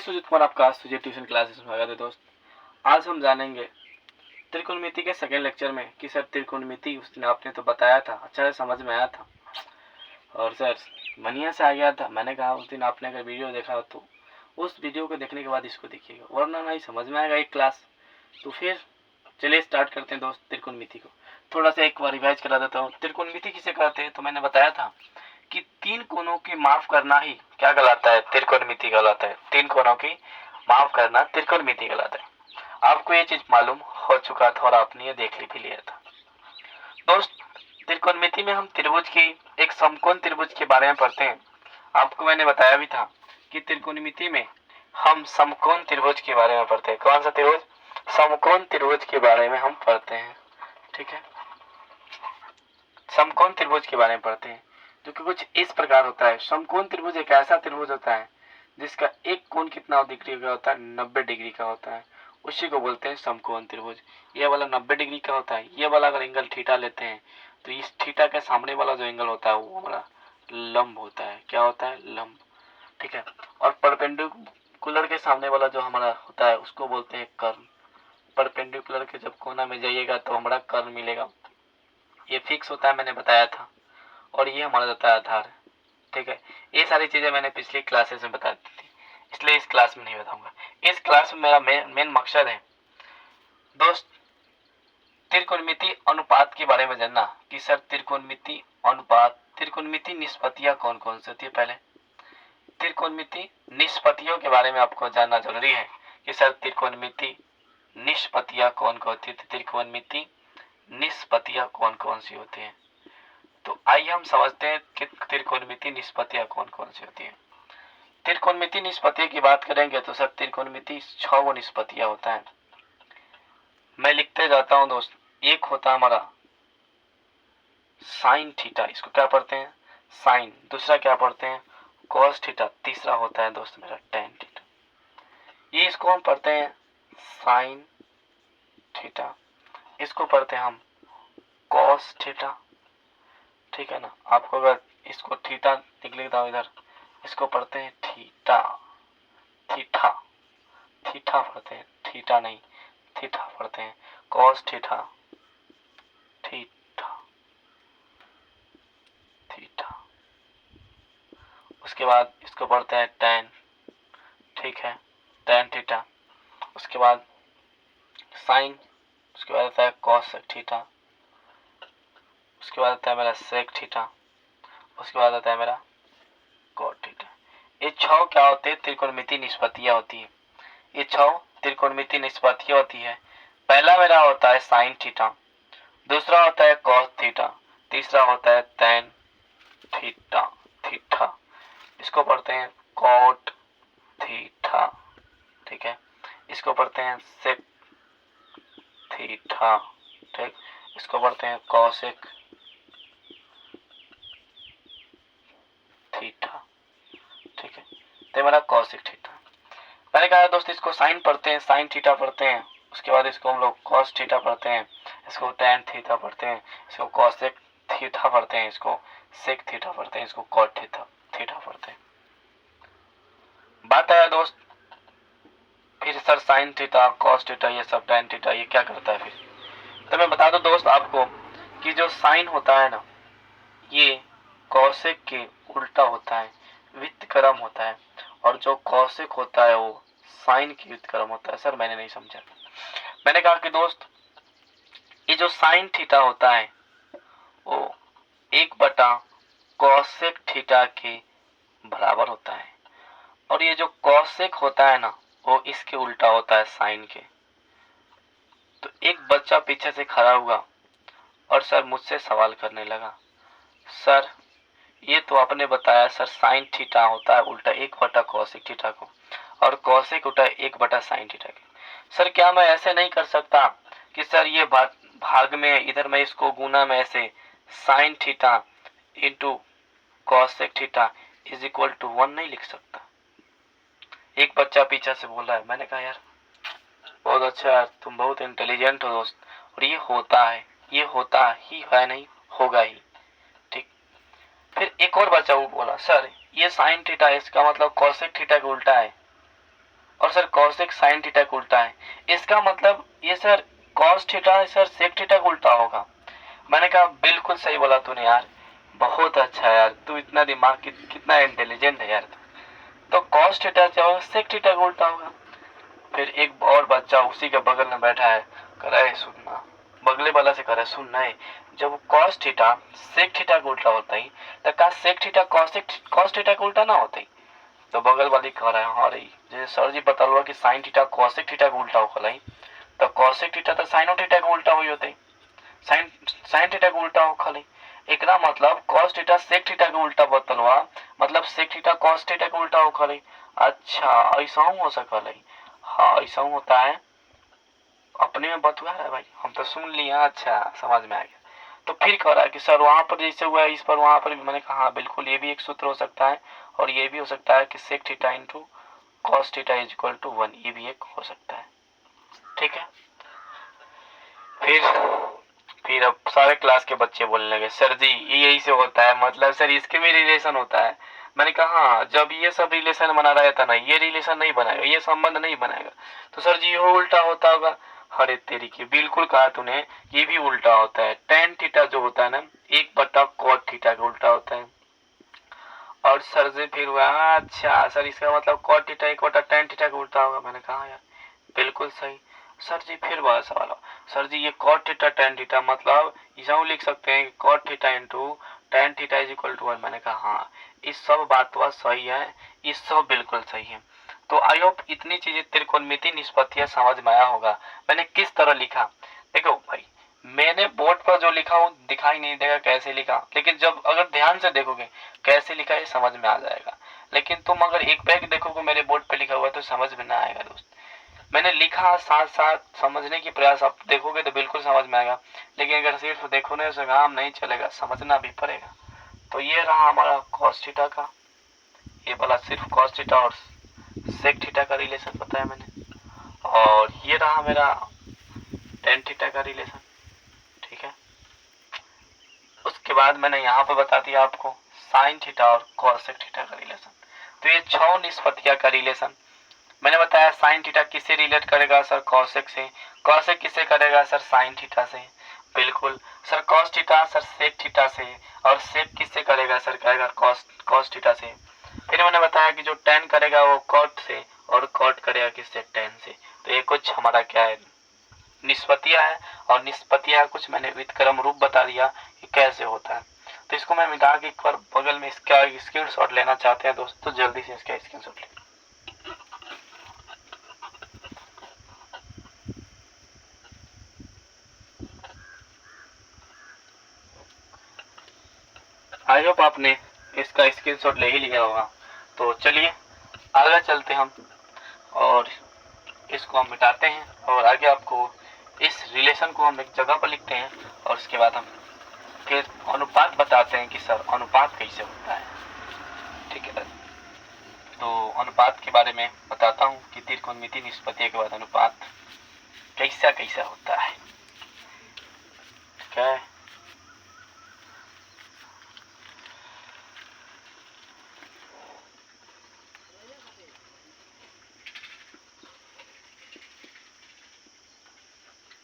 सुजीत कुमार आपका Sujit tuition classes में स्वागत है दोस्त। आज हम जानेंगे त्रिकोणमिति के सेकेंड लेक्चर में कि सर त्रिकोणमिति उस दिन आपने तो बताया था, अच्छा से समझ में आया था और सर बढ़िया से आ गया था। मैंने कहा उस दिन आपने अगर वीडियो देखा तो उस वीडियो को देखने के बाद इसको देखिएगा, वरना नहीं समझ में आएगा एक क्लास। तो फिर चलिए स्टार्ट करते हैं दोस्त त्रिकोणमिति को। थोड़ा सा एक बार रिवाइज करा देता हूँ। त्रिकोणमिति किसे कहते हैं तो मैंने बताया था कि तीन कोनों की माफ करना ही क्या कहलाता है, त्रिकोणमिति कहलाता है। तीन कोनों की माफ करना त्रिकोणमिति कहलाता है। आपको ये चीज मालूम हो चुका था और आपने ये देख भी लिया था दोस्त। त्रिकोणमिति में हम त्रिभुज की एक समकोण त्रिभुज के बारे में पढ़ते हैं। आपको मैंने बताया भी था कि त्रिकोणमिति में हम समकोण त्रिभुज के बारे में पढ़ते हैं। कौन सा त्रिभुज? समकोण त्रिभुज के बारे में हम पढ़ते हैं। ठीक है, समकोण त्रिभुज के बारे में पढ़ते हैं जो कि कुछ इस प्रकार होता है। समकोण त्रिभुज एक ऐसा त्रिभुज होता है जिसका एक कोण कितना डिग्री का होता है? 90 डिग्री का होता है। उसी को बोलते हैं समकोण त्रिभुज। ये वाला 90 डिग्री का होता है। ये वाला अगर एंगल थीटा लेते हैं तो इस थीटा के सामने वाला जो एंगल होता है वो हमारा लंब होता है। क्या होता है? लंब। ठीक है, और परपेंडिकुलर के सामने वाला जो हमारा होता है उसको बोलते हैं कर्ण। परपेंडिकुलर के जब कोना में जाइएगा तो हमारा कर्ण मिलेगा। ये फिक्स होता है, मैंने बताया था। और ये हमारा होता है आधार। ठीक है, ये सारी चीजें मैंने पिछली क्लासेस में बता दी थी, इसलिए इस क्लास में नहीं बताऊंगा। इस क्लास में मेरा मेन मकसद है दोस्त त्रिकोणमिति अनुपात के बारे में जानना कि सर त्रिकोणमिति अनुपात, त्रिकोणमिति निष्पत्तियां कौन कौन सी होती है। पहले त्रिकोणमिति निष्पत्तियों के बारे में आपको जानना जरूरी है कि सर त्रिकोणमिति निष्पत्तियां कौन कौन होती है। त्रिकोणमिति निष्पत्तियां कौन कौन सी होती है तो आइए हम समझते हैं कि त्रिकोणमिति निष्पत्तियां कौन कौन सी होती है। त्रिकोणमिति निष्पत्तियों की बात करेंगे तो सर त्रिकोणमिति 6 निष्पत्तियां होता है। मैं लिखते जाता हूं दोस्त। एक होता है हमारा साइन थीटा, इसको क्या पढ़ते हैं? साइन। दूसरा क्या पढ़ते हैं? Cos theta. तीसरा होता है दोस्त मेरा टेन थीटा। ये इसको हम पढ़ते हैं साइन थीटा, इसको पढ़ते हैं हम कॉस थीटा। ठीक है ना, आपको अगर इसको थीटा लिख लेता हूं इधर, इसको पढ़ते हैं थीटा। थीटा थीटा पढ़ते हैं, थीटा नहीं, थीटा पढ़ते हैं। Cos theta, theta, theta. उसके बाद इसको पढ़ते हैं टेन। ठीक है, टेन थीटा। उसके बाद साइन, उसके बाद आता है कॉस थीटा, उसके बाद आता है मेरा सेक थीटा, उसके बाद आता है मेरा कॉट थीटा। ये 6 क्या होते हैं? त्रिकोणमिति निष्पत्तियां होती है। ये 6 त्रिकोणमिति निष्पत्तियां होती है। पहला मेरा होता है साइन थीटा, दूसरा होता है कॉस थीटा, तीसरा होता है टेन थीटा। थीटा इसको पढ़ते हैं कॉट थीटा। ठीक है, इसको पढ़ते हैं सेक थीटा। ठीक, इसको पढ़ते हैं कॉसेक थीटा। ठीक है, तो मेरा कॉसेक थीटा। मैंने कहा दोस्त इसको साइन पढ़ते हैं, साइन थीटा पढ़ते हैं, उसके बाद इसको हम लोग कॉस थीटा पढ़ते हैं, इसको टेन थीटा पढ़ते हैं, इसको कॉसेक थीटा पढ़ते हैं, इसको सेक थीटा पढ़ते हैं, इसको कॉट थीटा थीटा पढ़ते हैं। बात आया दोस्त फिर sir sine theta, cos theta, ये सब टेन थीटा, ये क्या करता है फिर? तो मैं बता दूं दोस्त आपको कि जो साइन होता है ना, ये कॉसेक के उल्टा होता है, व्युत्क्रम होता है। और जो कॉसेक होता है वो साइन की व्युत्क्रम होता है। सर मैंने नहीं समझा। मैंने कहा कि दोस्त ये जो साइन थीटा होता है वो 1 कॉसेक थीटा के बराबर होता है, और ये जो कॉसेक होता है ना वो इसके उल्टा होता है साइन के। तो एक बच्चा पीछे से खड़ा हुआ और सर मुझसे सवाल करने लगा, सर ये तो आपने बताया सर साइन थीटा होता है उल्टा 1 कॉसेक थीटा को, और कॉसेक उल्टा 1 साइन थीटा के। सर क्या मैं ऐसे नहीं कर सकता कि सर ये भाग में इधर मैं इसको गुना में ऐसे sine theta into cosec theta is equal to 1 नहीं लिख सकता? एक बच्चा पीछे से बोल रहा है। मैंने कहा यार बहुत अच्छा यार, तुम बहुत इंटेलिजेंट हो दोस्त, और ये होता है, ये होता ही है, नहीं होगा ही। ठीक, फिर एक और बच्चा वो बोला, सर ये साइन थीटा इसका मतलब कॉसेक थीटा के उल्टा है। और सर कॉसेक साइन थीटा का उल्टा है, इसका मतलब ये sir cos theta sir sec theta का उल्टा होगा। मैंने कहा बिल्कुल सही बोला तूने यार, बहुत अच्छा यार, तू इतना दिमाग कितना इंटेलिजेंट है यार। तो कॉस थीटा क्या होगा, सेक थीटा का उल्टा होगा। फिर एक और बच्चा उसी के बगल में बैठा है, कह रहा है सुनना, बगले वाला से कह रहा है सुनना है, जब कॉस थीटा सेक थीटा का उल्टा होता ही तो का सेक थीटा कॉस थीटा का उल्टा ना होता ही। तो बगल वाली कह रहा है हाँ रही, जैसे सर जी बता हुआ कि साइन थीटा कॉसेक थीटा का उल्टा होगा ही, तो कॉसेक थीटा तो साइनो थीटा का उल्टा हुई होता ही, साइन साइन थीटा का उल्टा हो खाली। एकरा मतलब कॉस थीटा सेक थीटा का उल्टा बतलवा, मतलब सेक थीटा कॉस थीटा का उल्टा हो खाली। अच्छा ऐसा हो सकल है, हाँ ऐसा होता है, अपने में बतुआ है भाई, हम तो सुन लिए। अच्छा समझ में आ गया। तो फिर कह रहा है कि सर वहां पर जैसे हुआ है इस पर वहां पर भी। मैंने कहा हाँ बिल्कुल, ये भी एक सूत्र हो सकता है, और ये भी हो सकता है कि sec theta into cos theta is equal to 1, ये भी एक हो सकता है। ठीक है। फिर फिर अब सारे क्लास के बच्चे बोलने लगे सर जी ये यही से होता है, मतलब सर इसके भी रिलेशन होता है। मैंने कहा हाँ, जब ये सब रिलेशन बना रहा था ना, ये रिलेशन नहीं बनाएगा, ये संबंध नहीं बनाएगा, तो सर जी ये उल्टा होता होगा। अरे तेरी की बिल्कुल कहा तूने, ये भी उल्टा होता है। टेन थीटा जो होता है ना, 1/cot थीटा का उल्टा होता है। और सर जी फिर हुआ अच्छा सर इसका मतलब कॉट थीटा 1/tan थीटा का उल्टा होगा। मैंने कहा यार बिल्कुल सही। सर जी फिर बड़ा सवाल हो, सर जी ये कॉट थीटा tan थीटा मतलब इसे लिख सकते हैं cot theta into tan theta is equal to 1। मैंने कहा हाँ इस सब बात सही है, इस सब बिल्कुल सही है। तो आई होप इतनी चीजें त्रिकोणमिति निष्पत्तियां समझ में आया होगा मैंने किस तरह लिखा। देखो भाई, मैंने बोर्ड पर जो लिखा हूँ दिखाई नहीं देगा कैसे लिखा, लेकिन जब अगर ध्यान से देखोगे कैसे लिखा ये समझ में आ जाएगा। लेकिन तुम अगर एक बैग देखोगे मेरे बोर्ड पे लिखा हुआ तो समझ में ना आएगा दोस्त। मैंने लिखा साथ साथ समझने की प्रयास आप देखोगे तो बिल्कुल समझ में आएगा, लेकिन अगर सिर्फ देखोगे तो काम नहीं चलेगा, समझना भी पड़ेगा। तो ये रहा हमारा cos थीटा का, ये वाला सिर्फ cos थीटा और sec थीटा का रिलेशन बताया मैंने, और ये रहा मेरा tan थीटा का रिलेशन। ठीक है। उसके बाद मैंने यहाँ पर बता दिया आपको साइन थीटा और cosec थीटा का रिलेशन। तो ये 6 निष्पत्तियां का रिलेशन मैंने बताया। साइन थीटा किससे रिलेट करेगा सर, cosec से। cosec किससे करेगा सर, साइन थीटा से। बिल्कुल sir cos theta sir sec theta से, और sec किससे करेगा सर, करेगा cos थीटा से। फिर मैंने बताया कि जो tan करेगा वो cot से, और cot करेगा किससे, tan से। तो ये कुछ हमारा क्या है, निष्पत्तियां है, और निष्पत्तियां कुछ मैंने व्युत्क्रम रूप बता दिया कि कैसे होता है। तो इसको मैं मिटा के एक बार बगल में इसका स्क्रीनशॉट लेना चाहते हैं दोस्तों, जल्दी से इसका स्क्रीनशॉट ले। आई होप आपने इसका स्क्रीनशॉट ले ही लिया होगा। तो चलिए आगे चलते हम, और इसको हम मिटाते हैं, और आगे आपको इस रिलेशन को हम एक जगह पर लिखते हैं, और उसके बाद हम फिर अनुपात बताते हैं कि सर अनुपात कैसे होता है। ठीक है। तो अनुपात के बारे में बताता हूँ कि त्रिकोणमिति निष्पत्ति के बाद अनुपात कैसा कैसा होता है। ठीक है।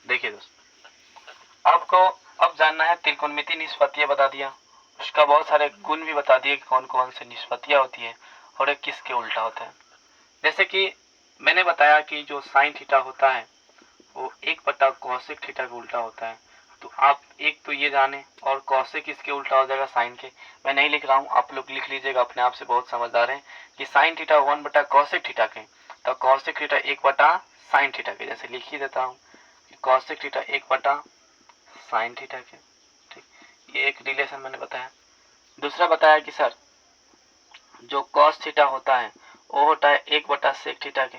देखिए दोस्त, आपको अब जानना है त्रिकोणमिति निष्पत्तियां बता दिया, उसका बहुत सारे गुण भी बता दिए कि कौन कौन से निष्पत्तियां होती है और एक किसके उल्टा होता है। जैसे कि मैंने बताया कि जो साइन थीटा होता है वो 1/cosec थीटा का उल्टा होता है। तो आप एक तो ये जाने, और cosec इसके उल्टा हो जाएगा साइन के। मैं नहीं लिख रहा हूँ, आप लोग लिख लीजिएगा, अपने आप से बहुत समझदार हैं कि साइन थीटा 1/cosec थीटा के, तो cosec थीटा 1/sin थीटा के। जैसे लिख ही देता हूँ कि cosec थीटा 1/sin थीटा के। ठीक, ये एक रिलेशन मैंने बताया। दूसरा बताया कि सर जो cos थीटा होता है वो होता है 1/sec थीटा के।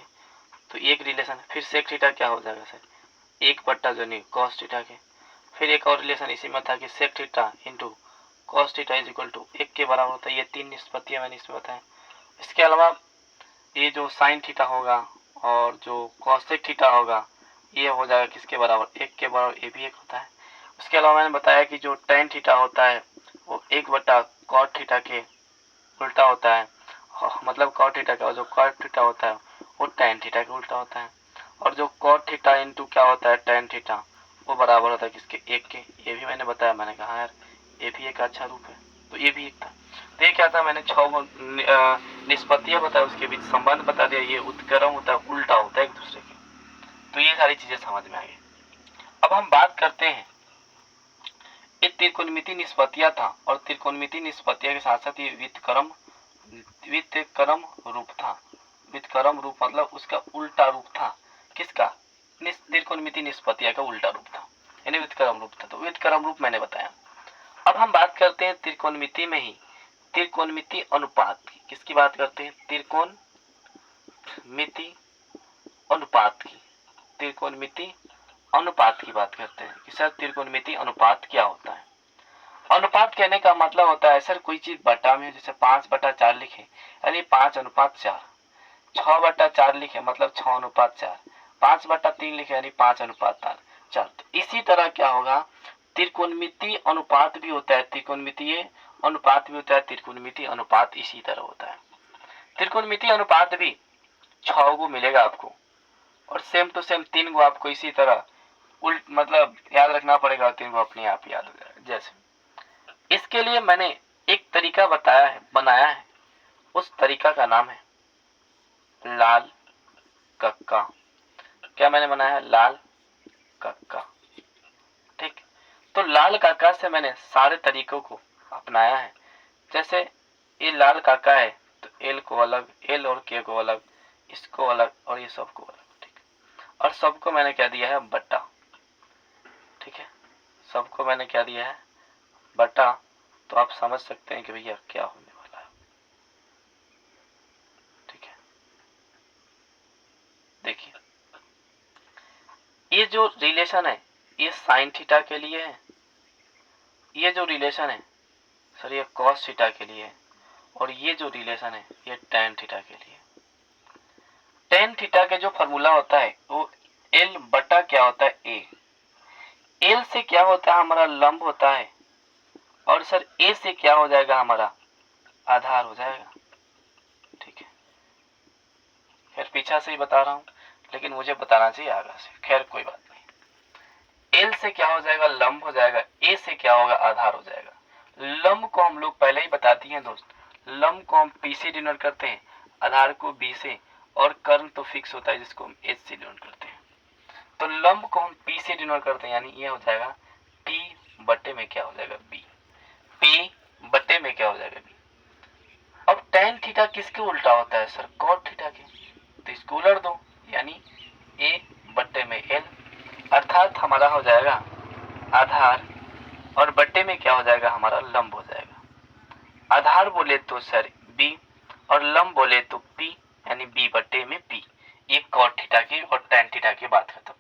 तो एक रिलेशन, फिर sec थीटा क्या हो जाएगा सर, 1 जो नहीं cos थीटा के। फिर एक और रिलेशन इसी में था कि sec theta into cos theta is equal to 1 के बराबर होता है। ये 3 निष्पत्तियां मैंने इसमें बताया। इसके अलावा ये जो साइन थीटा होगा और जो cosec थीटा होगा ये हो जाएगा किसके बराबर, 1 के बराबर, ये भी एक होता है। उसके अलावा मैंने बताया कि जो tan थीटा होता है वो 1/cot थीटा के उल्टा होता है, मतलब cot थीटा का जो cot थीटा होता है वो tan थीटा के उल्टा होता है। और जो cot थीटा इंटू क्या होता है tan थीटा, वो बराबर होता है किसके, एक के। ये भी मैंने बताया, मैंने कहा यार ये भी एक अच्छा रूप है, तो ये भी एक था। तो ये क्या था, मैंने 6 निष्पत्तियां बताया, उसके बीच संबंध बता दिया, ये उत्क्रम होता है, उल्टा होता है एक दूसरे के। तो ये सारी चीजें समझ में आ गई। अब हम बात करते हैं, ये त्रिकोणमिति निष्पत्तियां था, और त्रिकोणमिति निष्पत्तियां के साथ साथ ये व्युत्क्रम रूप था। व्युत्क्रम रूप मतलब उसका उल्टा रूप था, किसका, त्रिकोणमिति निष्पत्तियां का उल्टा रूप था, यानी व्युत्क्रम रूप था। तो व्युत्क्रम रूप मैंने बताया। अब हम बात करते हैं त्रिकोणमिति में ही त्रिकोणमिति अनुपात की। किसकी बात करते हैं, त्रिकोणमिति अनुपात की। त्रिकोणमिति अनुपात की बात करते हैं कि सर त्रिकोणमिति अनुपात क्या होता है। अनुपात कहने का मतलब होता है सर कोई चीज बटा में, जैसे 5/4 लिखे यानी 5:4, 6/4 लिखे मतलब 6:4, 5/3 लिखे यानी 5:4। तो इसी तरह क्या होगा, त्रिकोणमिति अनुपात भी होता है, त्रिकोणमितीय अनुपात भी होता है, त्रिकोणमिति अनुपात इसी तरह होता है। त्रिकोणमिति अनुपात भी 6 को मिलेगा आपको, और सेम टू सेम 3 को आपको इसी तरह उल्ट मतलब याद रखना पड़ेगा, 3 को अपने आप याद हो जाएगा। जैसे इसके लिए मैंने एक तरीका बताया है, बनाया है, उस तरीका का नाम है लाल कक्का। क्या मैंने बनाया है, लाल कक्का। ठीक, तो लाल कक्का से मैंने सारे तरीकों को अपनाया है। जैसे ये लाल कक्का है तो एल को अलग, एल और के को अलग, इसको अलग और ये सबको अलग। ठीक, और सबको मैंने क्या दिया है, बट्टा। ठीक है, सबको मैंने क्या दिया है, बटा। तो आप समझ सकते हैं कि भैया क्या होने वाला है। ठीक है, देखिए ये जो रिलेशन है ये साइन थीटा के लिए है, ये जो रिलेशन है सर ये कॉस थीटा के लिए है, और ये जो रिलेशन है ये टेन थीटा के लिए। टेन थीटा के जो फॉर्मूला होता है वो एल बटा क्या होता है, ए। एल से क्या होता है, हमारा लंब होता है, और सर ए से क्या हो जाएगा, हमारा आधार हो जाएगा। ठीक है, खैर पीछा से ही बता रहा हूं, लेकिन मुझे बताना चाहिए आगे से, खैर कोई बात नहीं। एल से क्या हो जाएगा, लंब हो जाएगा, ए से क्या होगा, आधार हो जाएगा। लंब को हम लोग पहले ही बताती हैं दोस्त, लंब को हम पी से डिनोट करते हैं, आधार को बी से, और कर्ण तो फिक्स होता है जिसको हम एच से डिनोट करते हैं। तो लंब को हम पी से डिनोट करते हैं, यानी ये हो जाएगा पी बटे में क्या हो जाएगा, बी। पी बटे में क्या हो जाएगा, बी। अब tan थीटा किसके उल्टा होता है सर, cot थीटा के, तो इसको उलट दो, यानी a बटे में l, अर्थात हमारा हो जाएगा आधार, और बटे में क्या हो जाएगा, हमारा लंब हो जाएगा। आधार बोले तो सर b, और लंब बोले तो p, यानी b बटे में p। ये cot थीटा की और tan थीटा की बात खत्म।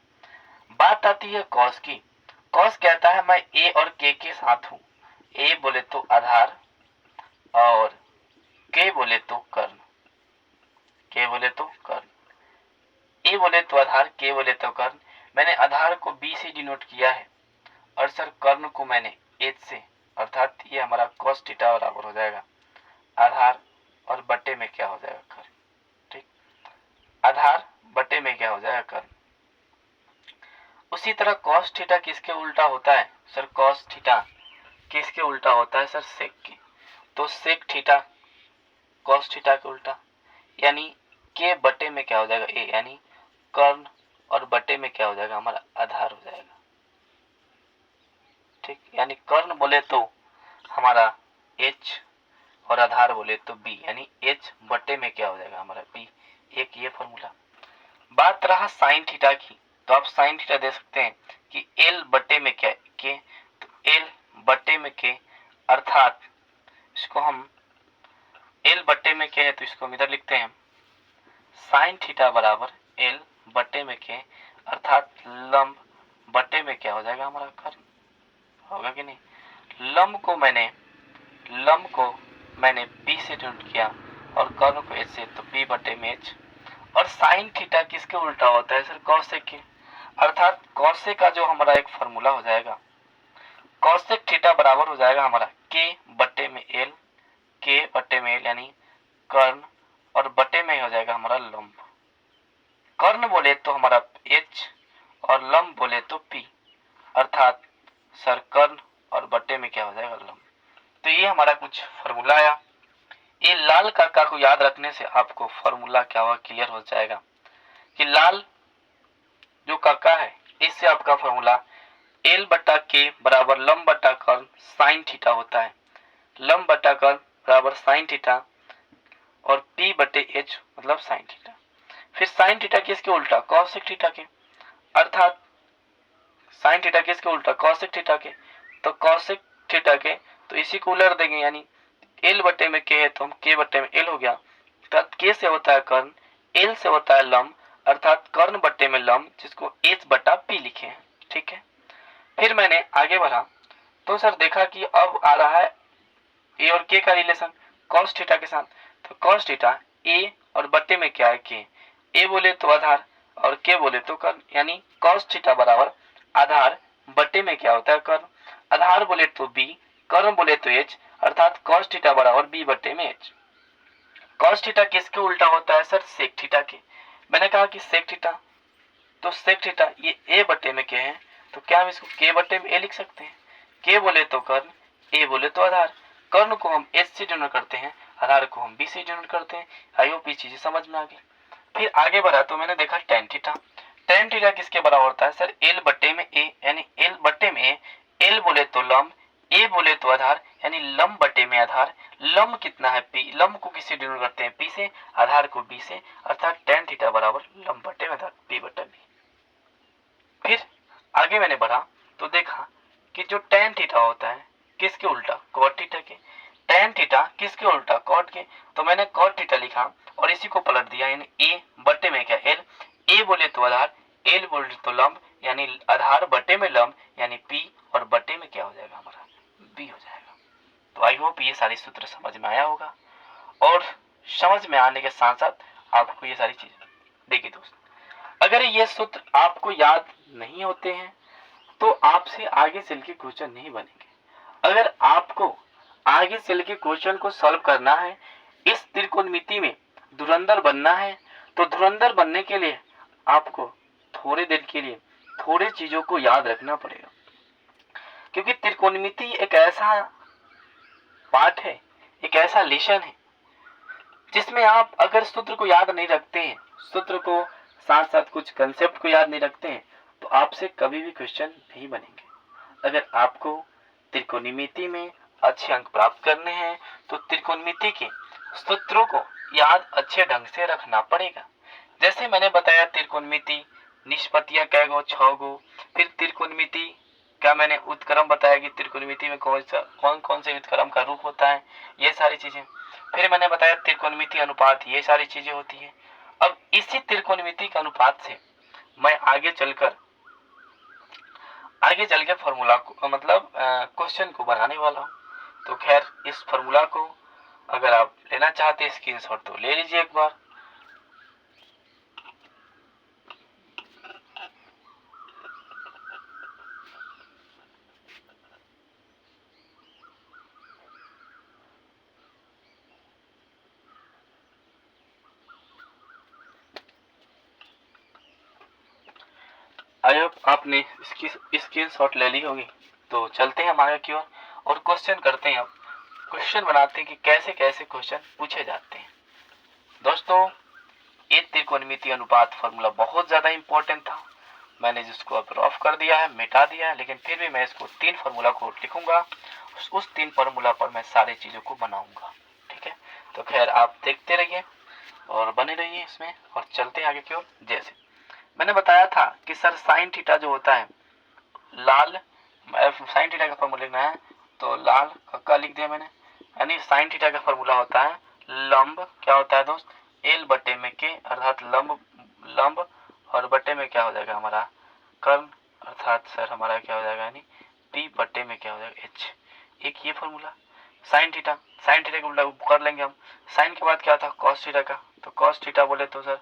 बात आती है cos की। cos कहता है मैं a और k के साथ हूं, a बोले तो आधार और के बोले तो कर्ण, के बोले तो कर्ण, ए बोले तो आधार, के बोले तो कर्ण। मैंने आधार को बी से डिनोट किया है, और सर कर्ण को मैंने एच से, अर्थात ये हमारा cos थीटा बराबर हो जाएगा आधार और बटे में क्या हो जाएगा, कर्ण। ठीक, आधार बटे में क्या हो जाएगा, कर्ण। उसी तरह cos थीटा किसके उल्टा होता है सर, cos थीटा किसके उल्टा होता है सर, सेक के। तो सेक थीटा cos थीटा के उल्टा, यानी के बटे में क्या हो जाएगा, ए, यानी कर्ण, और बटे में क्या हो जाएगा, हमारा आधार हो जाएगा। ठीक, यानी कर्ण बोले तो हमारा h, और आधार बोले तो b, यानी h बटे में क्या हो जाएगा, हमारा b। एक ये फॉर्मूला। बात रहा साइन थीटा की, तो आप साइन थीटा दे सकते हैं कि l बटे में क्या, के, तो l बटे में के, अर्थात इसको हम l बटे में के है तो इसको हम इधर लिखते हैं साइन थीटा बराबर l बटे में के, अर्थात लंब बटे में क्या हो जाएगा, हमारा कर्ण। होगा कि नहीं। लंब को मैंने b से डिनोट किया, और कर्ण को h से, तो b बटे में h। और साइन थीटा किसके उल्टा होता है सर, कॉसेक के, अर्थात कॉसेक का जो हमारा एक फॉर्मूला हो जाएगा, कॉसेक थीटा बराबर हो जाएगा हमारा k बटे में l, के बटे में l, यानी कर्ण, और बटे में हो जाएगा हमारा लंब। कर्ण बोले तो हमारा एच और लंब बोले तो पी, अर्थात सर कर्ण और बट्टे में क्या हो जाएगा लंब। तो ये हमारा कुछ फॉर्मूला आया। ये लाल काका को याद रखने से आपको फॉर्मूला क्या हुआ क्लियर हो जाएगा कि लाल जो काका है इससे आपका फॉर्मूला एल बटा के बराबर लंब बटा कर्ण साइन थीटा होता है। लंब बटा कर्ण बराबर साइन थीटा और पी बटे एच मतलब साइन थीटा। फिर साइन थीटा किसके उल्टा कॉसेक थीटा के, अर्थात साइन थीटा किसके उल्टा कॉसेक थीटा के, तो कॉसेक थीटा के तो इसी को उलट देंगे, यानी एल बटे में के है तो हम के बटे में एल हो गया, अर्थात के से होता है कर्ण, एल से होता है लंब, अर्थात कर्ण बटे में लंब जिसको एच बटा पी लिखे हैं। ठीक है, फिर मैंने आगे बढ़ा तो सर देखा कि अब आ रहा है ए और के का रिलेशन कॉस थीटा के साथ। तो कॉस थीटा ए और बटे में क्या है के, ए बोले तो आधार और के बोले तो कर्ण, यानी कॉस थीटा बराबर आधार बटे में क्या होता है कर्ण, आधार बोले तो बी कर्ण बोले तो एच, अर्थात कॉस थीटा बराबर बी बटे में एच। कॉस थीटा किसके उल्टा होता है सर सेक थीटा के। मैंने कहा कि सेक थीटा, तो सेक थीटा ये ए बटे में के है तो क्या हम इसको के बटे में ए लिख सकते हैं। के बोले तो कर्ण, ए बोले तो आधार, कर्ण को हम एच से डिनोट करते हैं, आधार को हम बी से डिनोट करते हैं। आई होप ये चीजें समझ में आ गई। फिर आगे बढ़ा तो मैंने देखा टेन थीटा। टेन थीटा किसके बराबर होता है सर एल बटे में ए, यानी एल बटे में ए, एल बोले तो लंब, ए बोले तो आधार, यानी लंब बटे में आधार, लंब कितना है पी, लंब को किससे डिनोट करते हैं पी से, आधार को बी से, अर्थात टेन थीटा बराबर लंब बटे में आधार पी बटे बी। फिर आगे मैंने बढ़ा तो देखा कि जो टेन थीटा होता है किसके उल्टा कॉट थीटा के, टेन थीटा किसके उल्टा कॉट के, तो मैंने कॉट थीटा लिखा और इसी को पलट दिया, यानी ए बटे में क्या एल, ए बोले तो आधार, एल बोले तो लंब, यानी आधार बटे में लंब यानी पी और बटे में क्या हो जाएगा हमारा बी हो जाएगा। तो आई होप ये सारे सूत्र समझ में आया होगा, और समझ में आने के साथ साथ आपको ये सारी चीजें देखिए दोस्त, अगर ये सूत्र आपको याद नहीं होते हैं तो आपसे आगे चल के क्वेश्चन नहीं बनेंगे। अगर आपको आगे चल के क्वेश्चन को सॉल्व करना है, इस त्रिकोणमिति में धुरंधर बनना है, तो धुरंधर बनने के लिए आपको थोड़े देर के लिए थोड़े चीजों को याद रखना पड़ेगा, क्योंकि त्रिकोणमिति एक ऐसा पाठ है, एक ऐसा लेसन है जिसमें आप अगर सूत्र को याद नहीं रखते हैं, सूत्र को साथ साथ कुछ कंसेप्ट को याद नहीं रखते हैं, तो आपसे कभी भी क्वेश्चन नहीं बनेंगे। अगर आपको त्रिकोणमिति में अच्छे अंक प्राप्त करने हैं तो त्रिकोणमिति के सूत्रों को याद अच्छे ढंग से रखना पड़ेगा। जैसे मैंने बताया त्रिकोणमिति निष्पत्तियां कै गो 6 गो, फिर त्रिकोणमिति का मैंने उत्क्रम बताया कि त्रिकोणमिति में कौन कौन से उत्क्रम का रूप होता है, ये सारी चीजें। फिर मैंने बताया त्रिकोणमिति अनुपात, ये सारी चीजें होती है। अब इसी त्रिकोणमिति के अनुपात से मैं आगे चल के फॉर्मूला को मतलब क्वेश्चन को बनाने वाला हूँ। तो खैर इस फॉर्मूला को अगर आप लेना चाहते हैं स्क्रीनशॉट तो ले लीजिए एक बार। आई होप आपने इसकी स्क्रीनशॉट ले ली होगी। तो चलते हैं हम आगे की ओर और क्वेश्चन करते हैं। अब क्वेश्चन बनाते हैं कि कैसे कैसे क्वेश्चन पूछे जाते हैं। दोस्तों ये त्रिकोणमिति अनुपात फॉर्मूला बहुत ज्यादा इंपॉर्टेंट था, मैंने जिसको अब रफ कर दिया है, मिटा दिया है, लेकिन फिर भी मैं इसको 3 फॉर्मूला को लिखूंगा, उस 3 फॉर्मूला पर मैं सारी चीजों को बनाऊंगा। ठीक है, तो खैर आप देखते रहिए और बने रहिए इसमें, और चलते हैं आगे की ओर। जैसे मैंने बताया था कि सर साइन थीटा जो होता है लाल, साइन थीटा का फॉर्मूला लिखना है तो लाल का लिख दिया मैंने, यानी साइन थीटा का फॉर्मूला होता है लंब, क्या होता है दोस्त एल बटे में के, अर्थात लंब और बटे में क्या हो जाएगा हमारा कर्ण, अर्थात सर हमारा क्या हो जाएगा यानी पी बटे में क्या हो जाएगा एच। एक ये फॉर्मूला साइन थीटा के उल्टा कर लेंगे हम। साइन के बाद क्या था कॉस थीटा का, तो कॉस थीटा बोले तो सर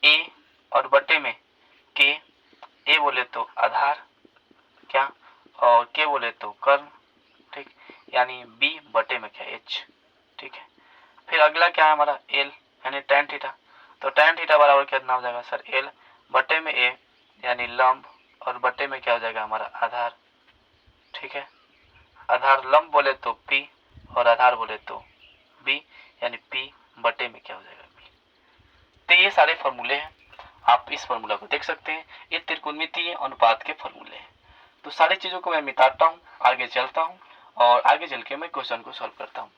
ए और बटे में के, ए बोले तो आधार क्या और के बोले तो कर्ण, ठीक, यानी बी बटे में क्या एच। ठीक है, फिर अगला क्या है हमारा एल यानी टेन थीटा। तो tan थीटा बराबर कितना हो जाएगा सर L बटे में A यानी लंब और बटे में क्या हो जाएगा हमारा आधार। ठीक है, आधार लंब बोले तो P और आधार बोले तो B यानी P बटे में क्या हो जाएगा B। तो ये सारे फॉर्मूले हैं, आप इस फॉर्मूला को देख सकते हैं, ये त्रिकोणमितीय अनुपात के फॉर्मूले हैं। तो सारी चीजों को मैं मिटाता हूँ, आगे चलता हूँ और आगे चल के मैं क्वेश्चन को सॉल्व करता हूँ।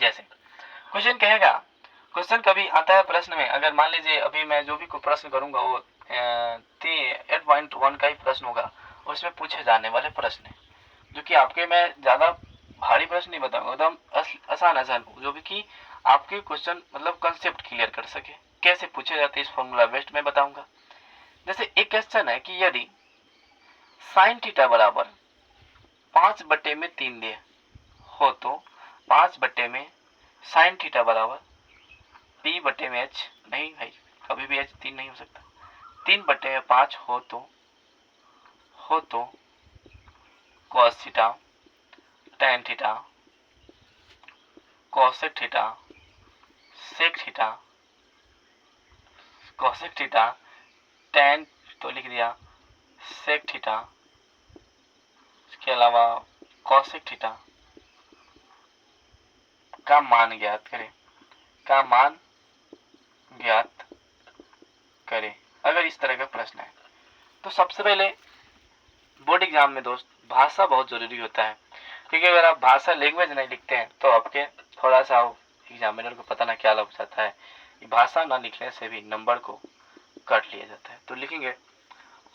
जैसे क्वेश्चन कहेगा, क्वेश्चन कभी आता है प्रश्न में, अगर मान लीजिए अभी मैं जो भी प्रश्न करूंगा वो 8.1 का ही प्रश्न होगा, उसमें पूछे जाने वाले प्रश्न है, जो कि आपके मैं ज्यादा भारी प्रश्न नहीं बताऊंगा, एकदम आसान आसान जो भी कि आपके क्वेश्चन मतलब कंसेप्ट क्लियर कर सके, कैसे पूछे जाते हैं इस फॉर्मूला बेस्ड में बताऊंगा। जैसे एक क्वेश्चन है कि यदि साइन थीटा बराबर 5/3 दिए हो तो 5/में साइन थीटा बराबर P बटे में H, नहीं भाई कभी भी H 3 नहीं हो सकता, 3/5 हो तो cos theta tan theta cosec theta sec theta cosec theta tan तो लिख दिया sec थीटा, इसके अलावा cosec थीटा का मान ज्ञात करें अगर इस तरह का प्रश्न है। तो सबसे पहले बोर्ड एग्जाम में दोस्त भाषा बहुत जरूरी होता है, क्योंकि अगर आप भाषा लैंग्वेज नहीं लिखते हैं तो आपके थोड़ा सा एग्जामिनर को पता ना क्या लग जाता है, भाषा ना लिखने से भी नंबर को काट लिया जाता है। तो लिखेंगे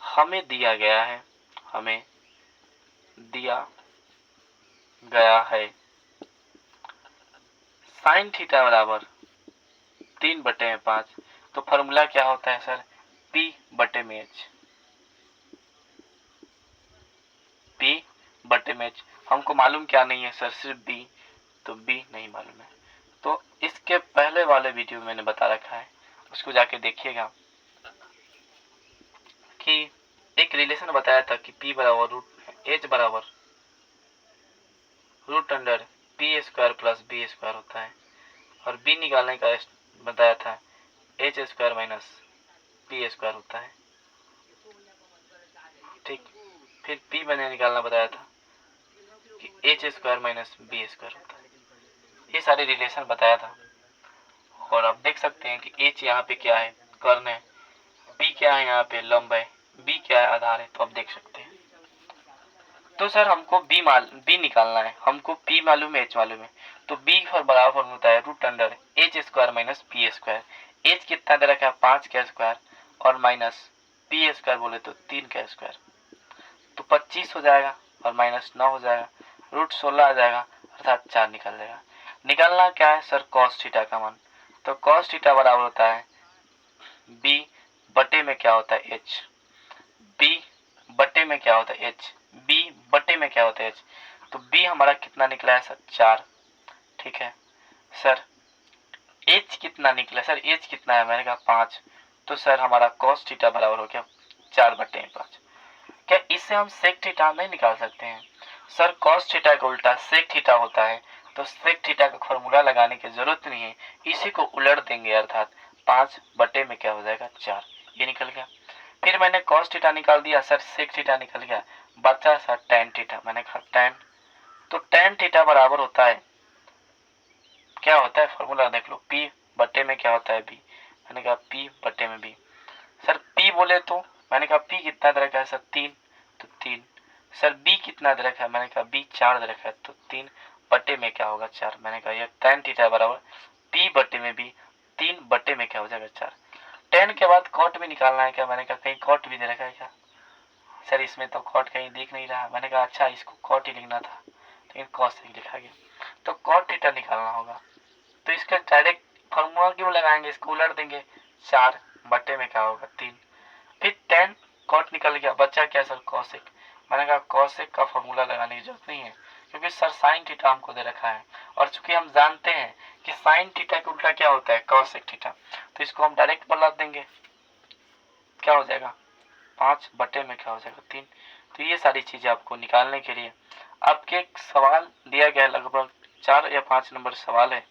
हमें दिया गया है साइन थीटा बराबर 3/5, तो फॉर्मूला क्या होता है सर P बटे में H, P बटे में H हमको मालूम क्या नहीं है सर, सिर्फ B, तो B नहीं मालूम है। तो इसके पहले वाले वीडियो में मैंने बता रखा है, उसको जाके देखिएगा कि एक रिलेशन बताया था कि P बराबर H बराबर √π² प्लस B² होता है, और B निकालने का बताया था H² - P² होता है। ठीक, फिर P बने निकालना बताया था कि H² - B² होता है। ये सारे रिलेशन बताया था, और आप देख सकते हैं कि H यहाँ पे क्या है कर्ण है, B क्या है यहाँ पे लंब है, B क्या है आधार है, तो आप देख सकते हैं। तो सर हमको B निकालना है, हमको P मालूम है H मालूम है, तो B पर बराबर होता है √H² - P²। H कितना दे रखा है 5 का स्क्वायर और माइनस P² बोले तो 3 का स्क्वायर, तो 25 हो जाएगा और -9 हो जाएगा, √16 आ जाएगा अर्थात 4 निकल जाएगा। निकालना क्या है सर cos थीटा का मान, तो cos थीटा बराबर होता है B बटे में क्या होता है H, B बटे में क्या होता है H, B बटे में क्या होता है H, तो B हमारा कितना निकला है सर 4। ठीक है सर, H कितना निकला सर, H कितना है मैंने कहा 5, तो सर हमारा cos थीटा बराबर हो गया 4/5। क्या इससे हम sec थीटा नहीं निकाल सकते हैं सर, cos थीटा का उल्टा sec थीटा होता है, तो sec थीटा का फॉर्मूला लगाने की जरूरत नहीं है, इसी को उलट देंगे अर्थात 5 बटे में क्या हो जाएगा 4, ये निकल गया। फिर मैंने cos थीटा निकाल दिया सर, sec थीटा निकल गया, बचा सर tan थीटा, मैंने कहा tan, तो tan थीटा बराबर होता है क्या होता है फॉर्मूला देख लो, P बटे में क्या होता है B, मैंने कहा P बटे में B। सर P बोले तो मैंने कहा P कितना दे रखा है सर 3, तो 3। सर B कितना दे रखा है, मैंने कहा B 4 दे रखा है, तो 3 बटे में क्या होगा 4, मैंने कहा ये tan थीटा बराबर P बटे में B 3 बटे में क्या हो जाएगा 4। tan के बाद cot भी निकालना है क्या, मैंने कहा कहीं cot भी दे रखा है क्या, सर इसमें तो cot कहीं दिख नहीं रहा, मैंने कहा अच्छा इसको cot ही लिखना था, लेकिन cos ही लिखा गया, तो cot थीटा निकालना होगा। तो इसका डायरेक्ट फॉर्मूला क्यों लगाएंगे, इसको उलट देंगे, 4 बटे में क्या होगा 3, फिर tan cot निकल गया, बचा क्या सर cosec, मैंने कहा cosec का फॉर्मूला लगाने की जरूरत नहीं है, क्योंकि सर sin थीटा हमको दे रखा है, और चूंकि हम जानते हैं कि sin थीटा का उल्टा क्या होता है cosec थीटा, तो इसको हम डायरेक्ट बदला देंगे, क्या हो जाएगा 5 बटे में क्या हो जाएगा 3। तो ये सारी चीजें आपको निकालने के लिए आपके एक सवाल दिया गया, लगभग 4 या 5 नंबर सवाल है,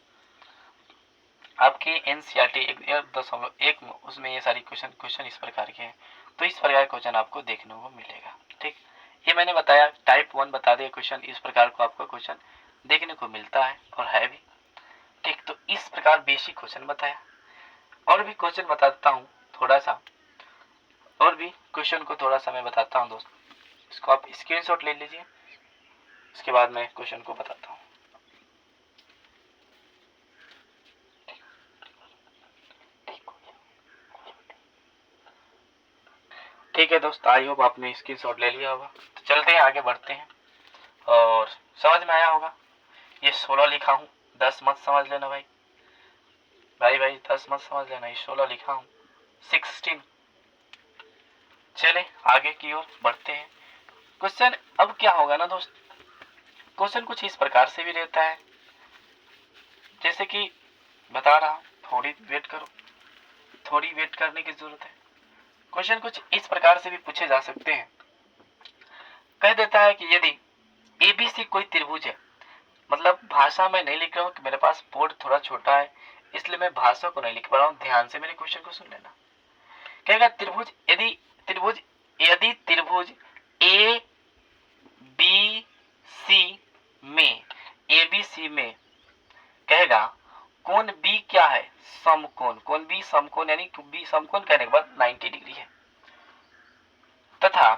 आपके एनसीईआरटी 1.1 में उसमें ये सारी क्वेश्चन इस प्रकार के हैं। तो इस प्रकार के क्वेश्चन आपको देखने को मिलेगा। ठीक, ये मैंने बताया टाइप 1 बता दिया क्वेश्चन, इस प्रकार को आपको क्वेश्चन देखने को मिलता है और है भी। ठीक, तो इस प्रकार बेसिक क्वेश्चन बताया। और भी क्वेश्चन बता देता हूँ थोड़ा सा, और भी क्वेश्चन को थोड़ा सा मैं बताता हूँ दोस्त, इसको आप स्क्रीनशॉट ले लीजिए, उसके बाद मैं क्वेश्चन को बताता हूँ। ठीक है दोस्त, आई होप आपने स्क्रीनशॉट ले लिया होगा। तो चलते हैं आगे बढ़ते हैं, और समझ में आया होगा। ये 16 लिखा हूँ, 10 मत समझ लेना भाई, भाई 10 मत समझ लेना, ये 16 लिखा हूँ, 16। चले आगे की ओर बढ़ते हैं। क्वेश्चन अब क्या होगा ना दोस्त, क्वेश्चन कुछ इस प्रकार से भी रहता है, जैसे कि बता रहा हूँ, थोड़ी वेट करो, थोड़ी वेट करने की जरूरत है। क्वेश्चन कुछ इस प्रकार से भी पूछे जा सकते हैं। कह देता है कि यदि एबीसी कोई त्रिभुज है, मतलब भाषा में नहीं लिख रहा हूँ कि मेरे पास बोर्ड थोड़ा छोटा है इसलिए मैं भाषा को नहीं लिख पा रहा हूँ, ध्यान से मेरे क्वेश्चन को सुन लेना। कहेगा त्रिभुज यदि त्रिभुज ए बी सी में, ए बी सी में कहेगा कोण बी क्या है, समकोण, कोण बी समकोण, यानी बी समकोण कहने के बाद 90 डिग्री है, तथा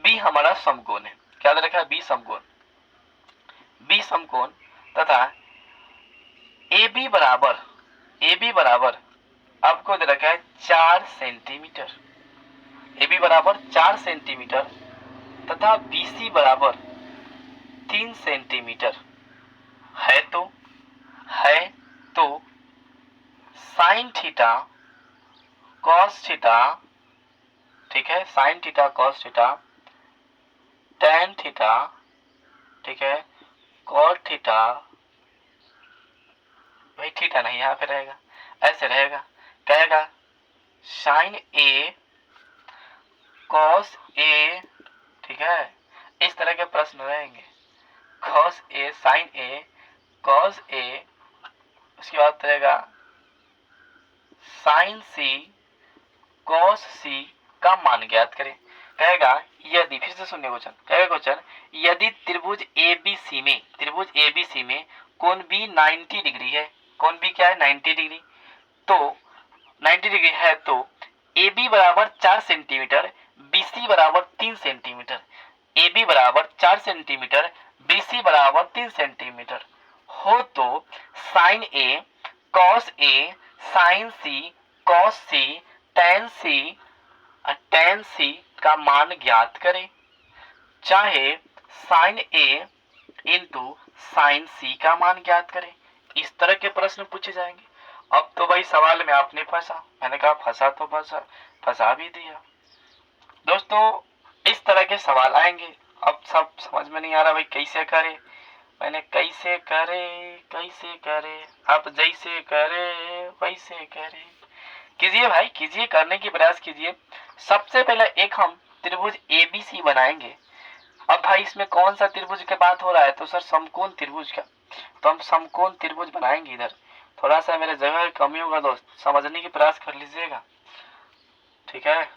बी हमारा समकोण है, क्या दे रखा है, बी समकोण तथा ए बी बराबर आपको दे रखा है 4 सेंटीमीटर, ए बी बराबर 4 सेंटीमीटर तथा बी सी बराबर 3 सेंटीमीटर है। तो साइन थीटा कॉस थीटा, ठीक है, sine theta cos theta, tan theta, ठीक है, कॉट थीटा, भाई थीटा नहीं यहाँ पे रहेगा, ऐसे रहेगा, कहेगा साइन ए कॉस ए, ठीक है, इस तरह के प्रश्न रहेंगे, cos A sign A cos A, उसके बाद रहेगा साइन सी कॉस सी का मान ज्ञात करें। कहेगा यदि, फिर से सुनिए क्वेश्चन, कहेगा क्वेश्चन यदि त्रिभुज एबीसी में कोण बी 90 डिग्री है, कोण बी क्या है 90 डिग्री, तो 90 डिग्री है तो ए बी बराबर 4 सेंटीमीटर, बी सी बराबर 3 सेंटीमीटर, ए बी बराबर 4 सेंटीमीटर, बी सी बराबर 3 सेंटीमीटर हो तो sign A cos A sign C cos C ten सी का मान ज्ञात करें, चाहे साइन ए इंटू साइन सी का मान ज्ञात करें। इस तरह के प्रश्न पूछे जाएंगे। अब तो भाई सवाल में आपने फंसा, मैंने कहा फंसा भी दिया दोस्तों। इस तरह के सवाल आएंगे, अब सब समझ में नहीं आ रहा भाई कैसे करे, मैंने कैसे करे, आप जैसे करे वैसे करे, कीजिए भाई कीजिए, करने की प्रयास कीजिए। सबसे पहले एक हम त्रिभुज एबीसी बनाएंगे। अब भाई इसमें कौन सा त्रिभुज की बात हो रहा है, तो सर समकोण त्रिभुज का, तो हम समकोण त्रिभुज बनाएंगे। इधर थोड़ा सा मेरे जगह की कमी होगा दोस्त, समझने की प्रयास कर लीजिएगा, ठीक है।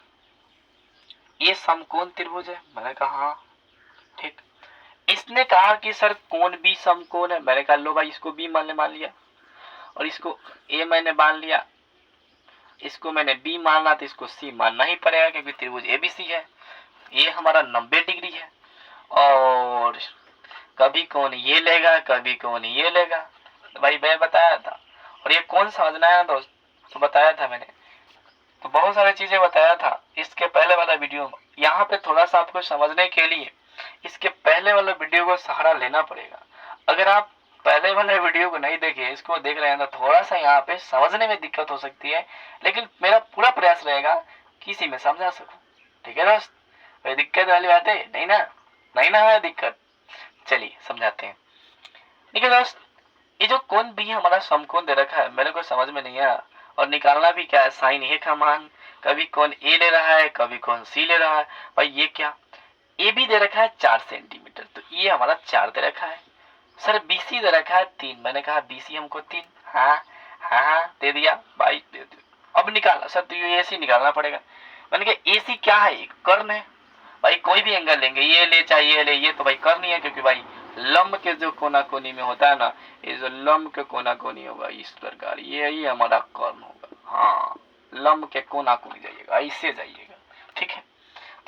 ये समकोण त्रिभुज है, मैंने कहा हाँ ठीक। इसने कहा कि सर कोण भी समकोण है, मैंने कहा लो भाई इसको बी मान लिया, और इसको ए मैंने मान लिया, इसको मैंने बी मानना तो इसको सी मानना ही पड़ेगा क्योंकि त्रिभुज एबीसी है। ये हमारा 90 डिग्री है, और कभी कौन ये लेगा कभी कौन ये लेगा, तो भाई मैं बताया था। और ये कौन समझना है दोस्त, तो बताया था मैंने, तो बहुत सारी चीजें बताया था इसके पहले वाला वीडियो में। यहाँ पे थोड़ा सा आपको समझने के लिए इसके पहले वाले वीडियो को सहारा लेना पड़ेगा। अगर आप पहले वाले वीडियो को नहीं देखे, इसको देख रहे हैं तो थोड़ा सा यहाँ पे समझने में दिक्कत हो सकती है, लेकिन मेरा पूरा प्रयास रहेगा किसी में समझा सकूं, ठीक है दोस्त। कोई दिक्कत वाली बात है नहीं ना है दिक्कत, चलिए समझाते हैं। ठीक है दोस्त, ये जो कोण बी हमारा समकोण दे रखा है, मेरे को समझ में नहीं आया, और निकालना भी क्या है, साइन ए का मान, कभी कोण ए ले रहा है कभी कोण सी ले रहा है। भाई ये क्या, ए बी दे रखा है 4 सेंटीमीटर, तो ये हमारा 4 दे रखा है, सर बीसी दे रखा है 3, मैंने कहा बीसी हमको 3, हाँ हाँ हाँ दे दिया भाई, दे दिया। अब निकाला सर, तो ये एसी निकालना पड़ेगा। मैंने कहा एसी क्या है, एक कर्ण है भाई, कोई भी एंगल लेंगे, ये ले चाहे ये ले, ये तो भाई कर्ण ही है, क्योंकि भाई लंब के जो कोना कोनी में होता है ना, ये जो लंब के कोना कोनी होगा इस प्रकार, ये ही हमारा कर्ण होगा। हाँ, लंब के कोना कोनी जाइएगा, ऐसे जाइएगा, ठीक है,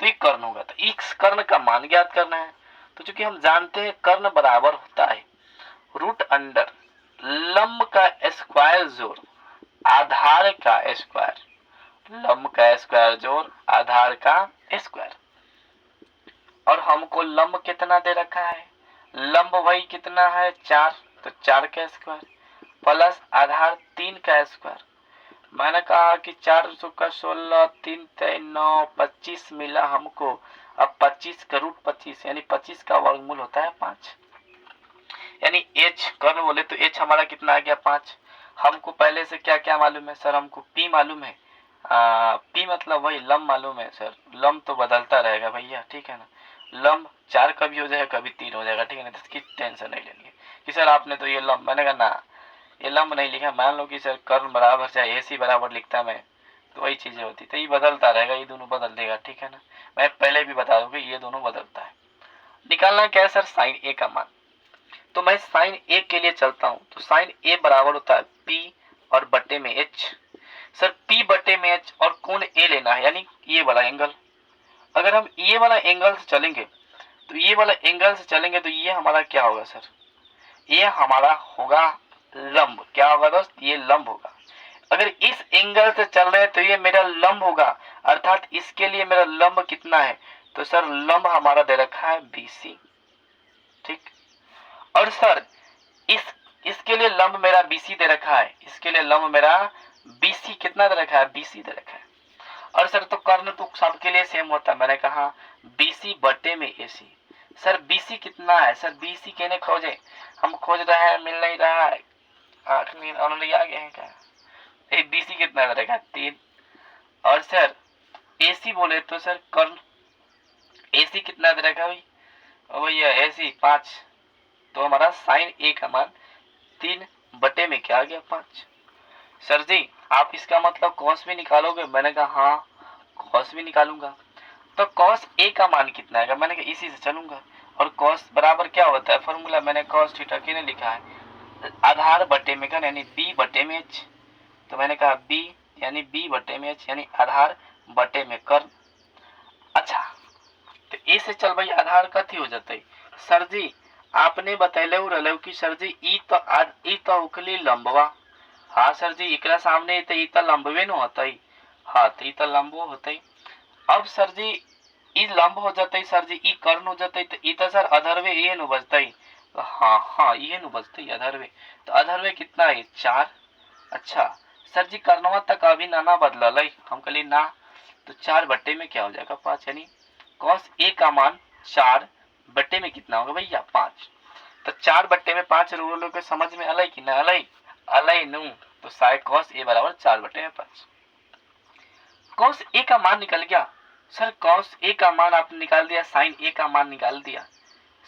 तो ये कर्ण होगा। तो इस कर्ण का मान ज्ञात करना है। तो चूंकि हम जानते हैं कर्ण बराबर होता है रूट अंडर लंब का स्क्वायर जोड़ आधार का स्क्वायर, लंब का स्क्वायर जोड़ आधार का स्क्वायर। और हमको लंब कितना दे रखा है, लंब वही कितना है 4, तो 4 का स्क्वायर प्लस आधार 3 का स्क्वायर। मैंने कहा कि 4 का 16, 3 3 9, 25 मिला हमको। अब 25 का रूट 25 यानी 25 का वर्गमूल होता है 5, यानी h कर्ण बोले तो h हमारा कितना आ गया 5। हमको पहले से क्या क्या मालूम है सर, हमको p मालूम है, p मतलब वही लंब मालूम है सर, लंब तो बदलता रहेगा भैया, ठीक है ना, लंब 4 कभी हो जाएगा कभी 3 हो जाएगा, ठीक है ना, तो इसकी टेंशन नहीं लेनी है कि सर आपने तो ये लंब, मैंने कहा ना ये लंब नहीं लिखा, मान लो कि सर कर्ण बराबर चाहे AC बराबर लिखता मैं तो वही चीजें होती, तो ये बदलता रहेगा, ये दोनों बदल देगा, ठीक है ना, मैं पहले भी बता दूं कि ये दोनों बदलता है। निकालना क्या है सर, साइन A का मान। तो मैं साइन A के लिए चलता हूं, तो साइन A बराबर होता है P और बट्टे में H। सर P बट्टे में H और कोण A लेना है, यानी ये वाला एंगल। अगर हम ये वाला एंगल से चलेंगे तो ये वाला एंगल से चलेंगे तो ये हमारा क्या होगा सर, ये हमारा होगा लंब। क्या होगा दोस्त, ये लंब होगा। अगर इस एंगल से चल रहे हैं तो ये मेरा लंब होगा, अर्थात इसके लिए मेरा लंब कितना है, तो सर लंब हमारा दे रखा है BC, ठीक। और सर इसके लिए लंब मेरा BC दे रखा है, इसके लिए लंब मेरा BC कितना दे रखा है, BC दे रखा है। और सर तो कर्ण तो सबके लिए सेम होता है, मैंने कहा BC बटे में AC। सर BC कितना है, सर BC कहने खोजे, हम खोज रहे हैं मिल नहीं रहा है, आंख में ऑनली आ गए हैं क्या, BC कितना दे रखा है 3। और सर AC बोले तो सर कर्ण AC कितना दे रखा है भाई, AC 5, तो हमारा साइन A का मान 3 बटे में क्या आ गया 5। सर जी आप इसका मतलब कॉस भी निकालोगे, मैंने कहा हाँ कॉस भी निकालूंगा। तो कॉस A का मान कितना है, मैंने कहा इसी से चलूंगा। और कॉस बराबर क्या होता है फॉर्मूला, मैंने कॉस थीटा किने लिखा है, आधार बटे में कर्ण यानी B बटे में H। तो मैंने कहा B यानी B बटे में H यानी आधार बटे में कर्ण। अच्छा तो ए से चल भाई आधार कथी हो जाते, सर जी आपने बतैले रहले कि सर जी ई तो उकली लंबवा। हाँ सर जी एकरा सामने तो ई तो लंबवे न होतई, हाँ तो ई तो लंबो होतई। अब सर जी ई लंब हो जाते सर जी, ई कर्ण हो जाते तो ई तो सर अधरवे ये न बचतई, हाँ हाँ ये न बचतई अधरवे, तो अधरवे कितना है 4। अच्छा सर जी कर्णवा तक अभी ना बदलल, हम कहली ना, तो 4 बट्टे में क्या हो जाएगा 5, यानी कॉस A का मान 4 बट्टे में कितना होगा भैया 5। तो 4 बट्टे में 5 रूल के समझ में अलई कि ना अलई, अलई नू, तो साइन कॉस A बराबर 4 बट्टे में 5। कॉस A का मान निकल गया। सर कॉस A का मान आपने निकाल दिया, साइन A का मान निकाल दिया।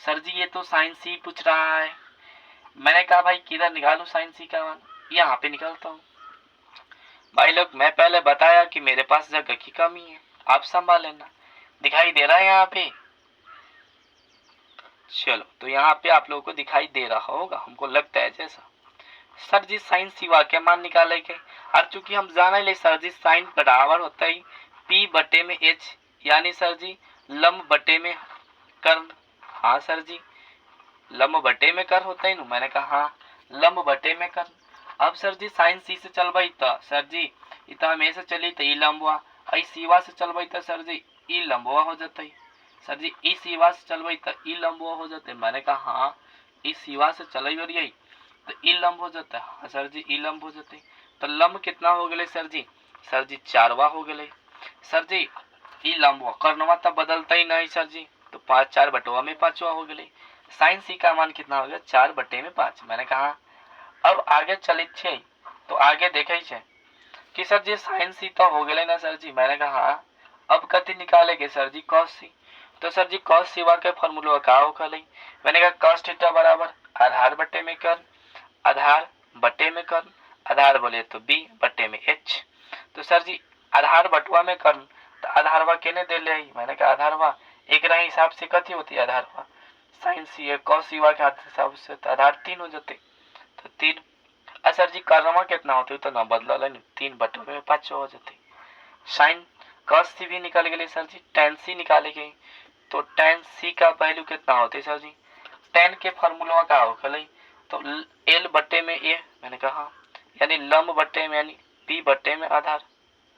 सर जी ये तो साइन C पूछ रहा है, मैंने कहा भाई किधर निकालू साइन C का मान, यहाँ पे निकालता हूँ। भाई लोग मैं पहले बताया कि मेरे पास जगह की कमी है, आप संभाल लेना। दिखाई दे रहा है यहाँ पे, चलो तो यहाँ पे आप लोगों को दिखाई दे रहा होगा, हमको लगता है जैसा। सर जी साइन C के मान निकाले के, और चूंकि हम जाने ले सर जी साइन बराबर होता है P बटे में H, यानी सर जी लंब बटे में कर्ण। हाँ सर जी लंब बटे में कर्ण होता है ना, मैंने कहा हाँ लंब बटे में कर्ण। अब सर जी साइन C से चलबई तो सर जी इतना हमेशा चली तो ई लंबवा, आई सीवा से चलबई तो सर जी ई लंबवा हो जाते, सर जी ई सीवा से चलबई तो ई लंबवा हो जाते। मैंने कहा हाँ ई सीवा से चल बरिए तो ई लंब हो जाता है, हाँ सर जी ई लंब हो जाते। तो लंब कितना हो गए सर जी, सर जी 4वां हो गए। सर जी ई लंबवा कर्णवा तो बदलता ही नहीं सर जी, तो 5 4 बटवा में 5वां हो गए। साइन C का मान कितना हो गया 4 बटे में 5। मैंने कहा अब आगे चलित छे तो आगे देखे छे कि सर जी साइन C तो हो गए ना सर जी, मैंने कहा हाँ अब कथी निकालेगे सर जी कॉस C। तो सर जी कॉस C के फॉर्मूला का हो गई, मैंने कहा कॉस थीटा बराबर आधार बट्टे में कर्ल, आधार बट्टे में कर्ल, आधार बोले तो b बट्टे में h। तो सर जी आधार बटवा में कर्ल तो आधारवा केने दे ले, मैंने कहा आधारवा एक हिसाब से कथी होती है आधारवा साइन सी कॉस सी के हिसाब से, तो आधार 3 हो जाते, तो 3। सर जी कर्लवा कितना होते तो ना बदला नहीं, 3 बटे में 5 हो जाते। साइन कॉस सी भी निकाल गए सर जी, टेन सी निकाले गई, तो टेन सी का वैल्यू कितना होते सर जी, टेन के फार्मूला का हो गई तो एल बट्टे में ए, मैंने कहा यानी लंब बट्टे में यानी पी बट्टे में आधार।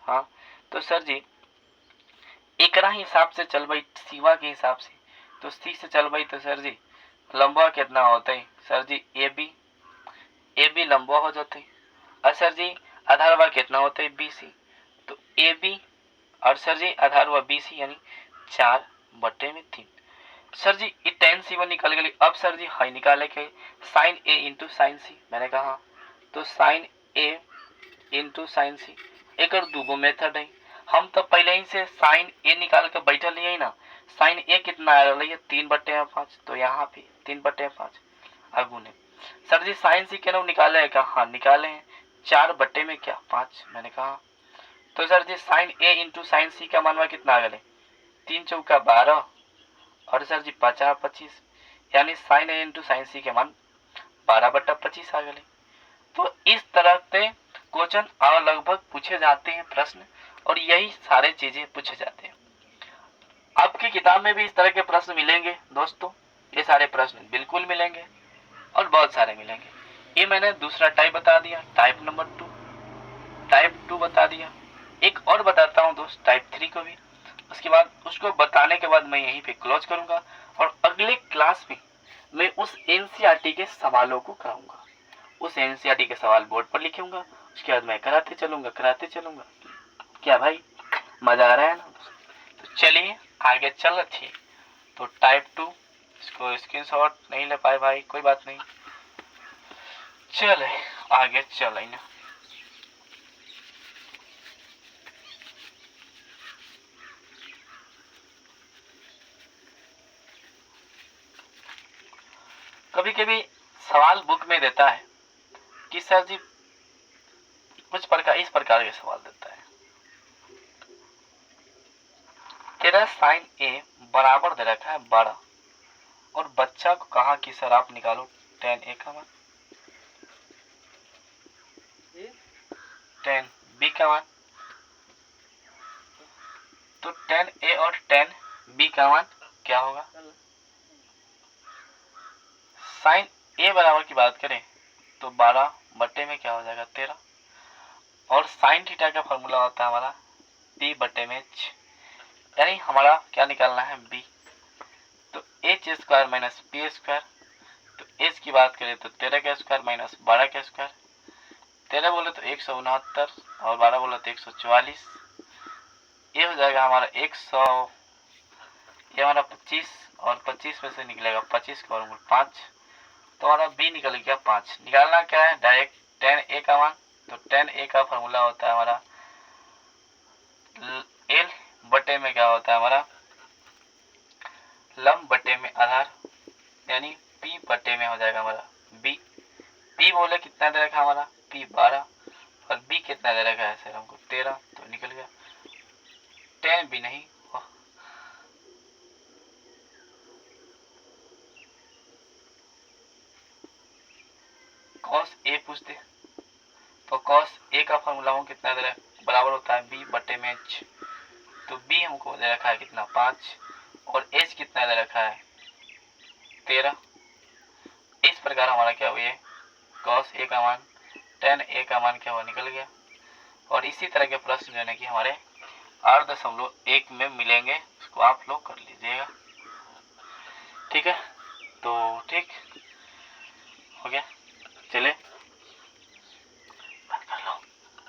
हाँ तो सर जी एक हिसाब से चल भाई सीवा के हिसाब से, तो सी से चल भाई तो सर जी लंबा कितना होता है सर जी ए बी लंबा हो जाते हैं। और सर जी आधारवा कितना होता है बी सी, तो ए बी और सर जी आधारवा बी सी यानी 4 बट्टे में 3। सर जी ये टेन सी वन निकल गई। अब सर जी हाई निकाले के साइन ए इंटू साइन सी, मैंने कहा तो साइन ए इंटू साइन सी एक और दूगो मेथड है। हम तो पहले ही से साइन ए निकाल के बैठल ही ना, साइन ए कितना आ रहा है 3 बट्टे में 5, तो यहाँ पे 3 बट्टे में 5 अगुने। सर जी साइन सी के निकाले है क्या, हाँ निकाले हैं 4 बट्टे में क्या 5, मैंने कहा तो सर जी साइन ए इंटू साइन सी का मानवा कितना आ गए 3 चौका 12 और सर जी 50 25 यानी साइन ए इंटू साइन सी के मान 12 बट्टा 25 आ गए। तो इस तरह से क्वेश्चन और लगभग पूछे जाते हैं प्रश्न, और यही सारे चीजें पूछे जाते हैं। आपकी किताब में भी इस तरह के प्रश्न मिलेंगे दोस्तों, ये सारे प्रश्न बिल्कुल मिलेंगे और बहुत सारे मिलेंगे। ये मैंने दूसरा टाइप बता दिया, टाइप नंबर 2, टाइप 2 बता दिया। एक और बताता हूँ दोस्त टाइप 3 को भी, उसके बाद उसको बताने के बाद मैं यहीं पे क्लोज करूंगा और अगले क्लास में मैं उस एनसीईआरटी के सवालों को कराऊंगा। उस एनसीईआरटी के सवाल बोर्ड पर लिखूंगा, उसके बाद मैं कराते चलूंगा। क्या भाई मजा आ रहा है ना? तो चलिए आगे चल थी। तो टाइप 2 इसको स्क्रीनशॉट नहीं ले पाए भाई, कोई बात नहीं, चले आगे चले ना। कभी कभी सवाल बुक में देता है कि सर जी कुछ प्रकार इस प्रकार के सवाल देता है, तेरा साइन ए बराबर दे रखा है 12 और बच्चा को कहा कि सर आप निकालो टेन ए का मान, टेन बी का मान, तो टेन ए और टेन बी का मान क्या होगा। साइन ए बराबर की बात करें तो 12 बट्टे में क्या हो जाएगा 13, और साइन थीटा का फॉर्मूला होता है हमारा बी बट्टे में एच, यानी हमारा क्या निकालना है बी, तो H square minus B square, तो एच की बात करें तो 13 का स्क्वायर माइनस 12 का स्क्वायर, 13 बोले तो 169 और 12 बोले तो 144, ये हो जाएगा हमारा 100, ये हमारा 25 और 25 में से निकलेगा 25 का वर्गमूल 5, तो हमारा बी निकल गया 5। निकालना क्या है डायरेक्ट टेन ए का मान, तो टेन ए का फॉर्मूला होता है हमारा एल बटे में क्या होता है हमारा लंब बटे में आधार, यानी पी बटे में हो जाएगा हमारा बी। पी बोले कितना दे रखा हमारा पी 12 और बी कितना दे रखा है सर हमको 13, तो निकल गया 10 भी नहीं कॉस ए पूछते, तो कॉस ए का फॉर्मूला हम कितना दे रहा है बराबर होता है बी बटे में एच, तो बी हमको दे रखा है कितना 5 और एच कितना दे रखा है 13। इस प्रकार हमारा क्या हुआ कॉस ए का मान टेन ए का मान क्या हुआ निकल गया। और इसी तरह के प्रश्न जो है कि हमारे 8.1 में मिलेंगे, उसको आप लोग कर लीजिएगा, ठीक है। तो ठीक हो गया, चले